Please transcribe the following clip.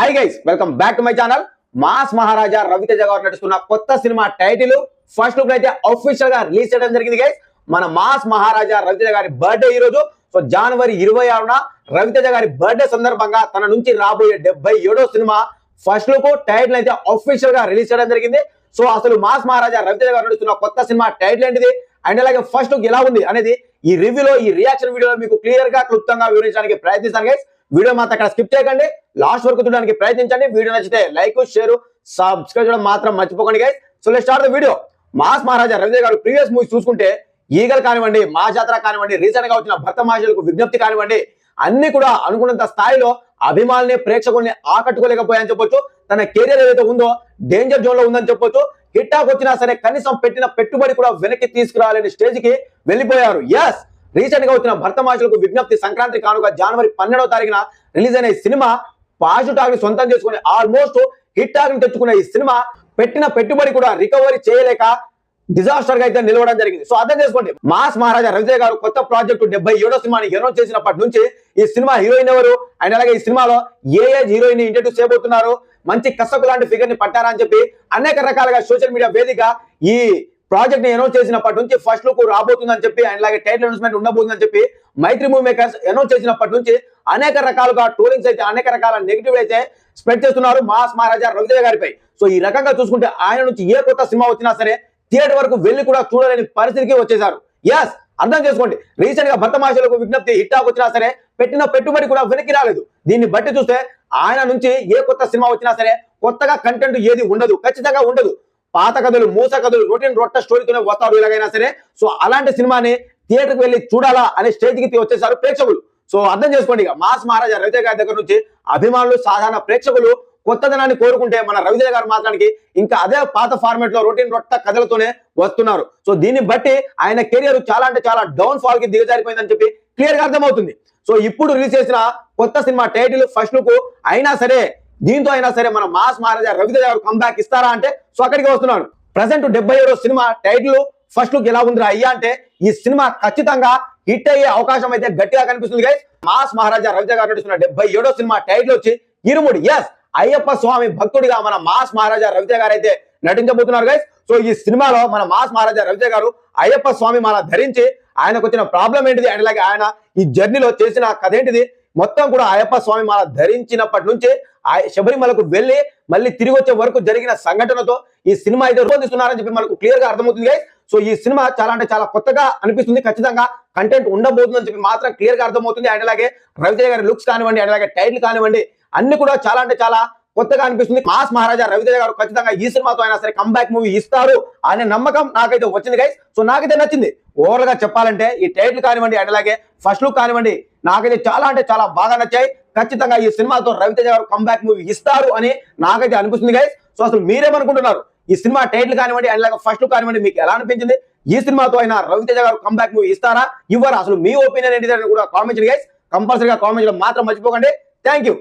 Hi guys, welcome back to my channel. Mass మహారాజా రవితేజ గారు నటిస్తున్న కొత్త సినిమా టైటిల్ ఫస్ట్ లుక్ అయితే అఫీషియల్ గా రిలీజ్ చేయడం జరిగింది గైస్. మన మాస్ మహారాజా రవితేజ గారి బర్త్డే ఈ రోజు. సో జనవరి 26న రవితేజ గారి బర్త్డే సందర్భంగా తన నుంచి రాబోయే 77వ సినిమా ఫస్ట్ లుక్ టైటిల్ అయితే అఫీషియల్ గా రిలీజ్ చేయడం జరిగింది. సో అసలు మాస్ మహారాజా రవితేజ గారు నటిస్తున్న కొత్త సినిమా టైటిల్ ఏంటిది అండ్ అలాగే ఫస్ట్ లుక్ ఎలా ఉంది అనేది ఈ రివ్యూలో, ఈ రియాక్షన్ వీడియోలో మీకు క్లియర్ గా క్లుప్తంగా వివరించడానికి ప్రయత్నిస్తాను గైస్. వీడియో మాత్రం అక్కడ స్కిప్ చేయకండి, లాస్ట్ వరకు చూడడానికి ప్రయత్నించండి. వీడియో నచ్చితే లైక్, షేర్, సబ్స్క్రైబ్ చేయడం మాత్రం మర్చిపోకండి guys. So let's start the video. Mass మహారాజా రవితేజ గారు ప్రీవియస్ మూవీస్ చూసుకుంటే ఈగల్ కానివ్వండి, మా జాతర కానివ్వండి, రీసెంట్ గా వచ్చిన భర్త మహాశయులకు విజ్ఞప్తి కానివ్వండి, అన్ని కూడా అనుకున్నంత స్థాయిలో అభిమానుల్ని, ప్రేక్షకుల్ని ఆకట్టుకోలేకపోయాయని చెప్పొచ్చు. తన కెరీర్ ఏదైతే ఉందో డేంజర్ జోన్ లో ఉందని చెప్పొచ్చు. హిట్ టాక్ వచ్చినా సరే కనీసం పెట్టిన పెట్టుబడి కూడా వెనక్కి తీసుకురాలేని స్టేజ్ కి వెళ్ళిపోయారు. ఎస్, రీసెంట్ గా వచ్చిన భర్త మహాశయులకు విజ్ఞప్తి సంక్రాంతి కానుక జనవరి 12వ తారీఖున రిలీజ్ అయిన ఈ సినిమా పాజిటివ్ టాక్ ని సొంతం చేసుకుని ఆల్మోస్ట్ హిట్ టాక్ ని తెచ్చుకున్న ఈ సినిమా పెట్టిన పెట్టుబడి కూడా రికవరీ చేయలేక డిజాస్టర్ గా అయితే నిలవడం జరిగింది. సో అర్థం చేసుకోండి, మాస్ మహారాజా రవితేజ గారు కొత్త ప్రాజెక్టు 77వ సినిమాని అనౌన్స్ చేసినప్పటి నుంచి ఈ సినిమా హీరోయిన్ ఎవరు అండ్ అలాగే ఈ సినిమాలో ఏ ఏజ్ హీరోయిన్ ని ఇంట్రడ్యూస్ చేయబోతున్నారు, మంచి కసకు లాంటి ఫిగర్ ని పట్టారా అని చెప్పి అనేక రకాలుగా సోషల్ మీడియా వేదిక ఈ ప్రాజెక్ట్ ని అనౌన్స్ చేసినప్పటి నుంచి ఫస్ట్ లుక్ రాబోతుందని చెప్పి అండ్ అలాగే టైటిల్ అనౌన్స్మెంట్ ఉండబోతుందని చెప్పి మైత్రి మూవీ మేకర్స్ అనౌన్స్ చేసినప్పటి నుంచి అనేక రకాలుగా ట్రోలింగ్స్ అయితే, అనేక రకాల నెగిటివ్ అయితే స్ప్రెడ్ చేస్తున్నారు మాస్ మహారాజా రవితేజ గారిపై. సో ఈ రకంగా చూసుకుంటే ఆయన నుంచి ఏ కొత్త సినిమా వచ్చినా సరే థియేటర్ వరకు వెళ్లి కూడా చూడలేని పరిస్థితికి వచ్చేసారు. ఎస్, అర్థం చేసుకోండి, రీసెంట్ గా భర్త మహాశయులకు విజ్ఞప్తి హిట్ టాక్ వచ్చినా సరే పెట్టిన పెట్టుబడి కూడా వెనక్కి రాలేదు. దీన్ని బట్టి చూస్తే ఆయన నుంచి ఏ కొత్త సినిమా వచ్చినా సరే కొత్తగా కంటెంట్ ఏది ఉండదు, ఖచ్చితంగా ఉండదు. పాత కథలు, మూస కథలు, రొటీన్ రొట్ట స్టోరీతోనే వస్తారు ఎలాగైనా సరే. సో అలాంటి సినిమాని థియేటర్కి వెళ్ళి చూడాలా అనే స్టేజ్ కి వచ్చేసారు ప్రేక్షకులు. సో అర్థం చేసుకోండి, ఇక మాస్ మహారాజా రవితేజ గారి దగ్గర నుంచి అభిమానులు, సాధారణ ప్రేక్షకులు కొత్తదనాన్ని కోరుకుంటే మన రవితేజ గారు మాత్రానికి ఇంకా అదే పాత ఫార్మేట్ లో రొటీన్ రొట్ట కథలతోనే వస్తున్నారు. సో దీన్ని బట్టి ఆయన కెరియర్ చాలా అంటే చాలా డౌన్ ఫాల్ కి దిగజారిపోయిందని చెప్పి క్లియర్ గా అర్థమవుతుంది. సో ఇప్పుడు రిలీజ్ చేసిన కొత్త సినిమా టైటిల్ ఫస్ట్ లుక్ అయినా సరే, దీంతో అయినా సరే మన మాస్ మహారాజా రవితేజ గారు కంబ్యాక్ ఇస్తారా అంటే సో అక్కడికి వస్తున్నాను. ప్రెసెంట్ 77వ సినిమా టైటిల్ ఫస్ట్ లుక్ ఎలా ఉందిరా అయ్యా అంటే ఈ సినిమా ఖచ్చితంగా హిట్ అయ్యే అవకాశం అయితే గట్టిగా కనిపిస్తుంది గైస్. మాస్ మహారాజా రవితేజ గారు నటిస్తున్న 77వ సినిమా టైటిల్ వచ్చి ఇరుముడి. ఎస్, అయ్యప్ప స్వామి భక్తుడిగా మన మాస్ మహారాజా రవితేజ గారు అయితే నటించబోతున్నారు గైస్. సో ఈ సినిమాలో మన మాస్ మహారాజా రవితేజ గారు అయ్యప్ప స్వామి మాల ధరించి ఆయనకు వచ్చిన ప్రాబ్లం ఏంటిది అండ్ అలాగే ఆయన ఈ జర్నీలో చేసిన కథ ఏంటిది మొత్తం కూడా అయ్యప్ప స్వామి మాల ధరించినప్పటి నుంచి శబరిమలకు వెళ్ళి మళ్ళీ తిరిగి వచ్చే వరకు జరిగిన సంఘటనతో ఈ సినిమా అయితే రూపొందిస్తున్నారని చెప్పి మనకు క్లియర్ గా అర్థమవుతుంది గైస్. సో ఈ సినిమా చాలా అంటే చాలా కొత్తగా అనిపిస్తుంది, ఖచ్చితంగా కంటెంట్ ఉండబోతుందని చెప్పి మాత్రం క్లియర్ గా అర్థమవుతుంది. అండ్ అలాగే రవితేజ గారి లుక్స్ కానివ్వండి, అండ్ అలాగే టైటిల్ కానివ్వండి, అన్ని కూడా చాలా అంటే చాలా కొత్తగా అనిపిస్తుంది. మాస్ మహారాజా రవితేజ గారు ఖచ్చితంగా ఈ సినిమాతో అయినా సరే కంబ్యాక్ మూవీ ఇస్తారు అనే నమ్మకం నాకైతే వచ్చింది గైస్. సో నాకైతే నచ్చింది. ఓవరాల్ గా చెప్పాలంటే ఈ టైటిల్ కానివ్వండి అండ్ అలాగే ఫస్ట్ లుక్ కానివ్వండి నాకైతే చాలా అంటే చాలా బాగా నచ్చాయి. ఖచ్చితంగా ఈ సినిమాతో రవితేజ గారు కంబ్యాక్ మూవీ ఇస్తారు అని నాకైతే అనిపిస్తుంది గైస్. సో అసలు మీరేమనుకుంటున్నారు? ఈ సినిమా టైటిల్ కానివ్వండి అండ్ అలాగే ఫస్ట్ లుక్ కానివ్వండి మీకు ఎలా అనిపించింది? ఈ సినిమాతో అయినా రవితేజ గారు కంబ్యాక్ మూవీ ఇస్తారా, ఇవ్వరా? అసలు మీ ఒపీనియన్ ఏంటిదని కూడా కామెంట్ చేయండి గైస్. కంపల్సరీగా కామెంట్ చేయడం మాత్రం మర్చిపోకండి. Thank you.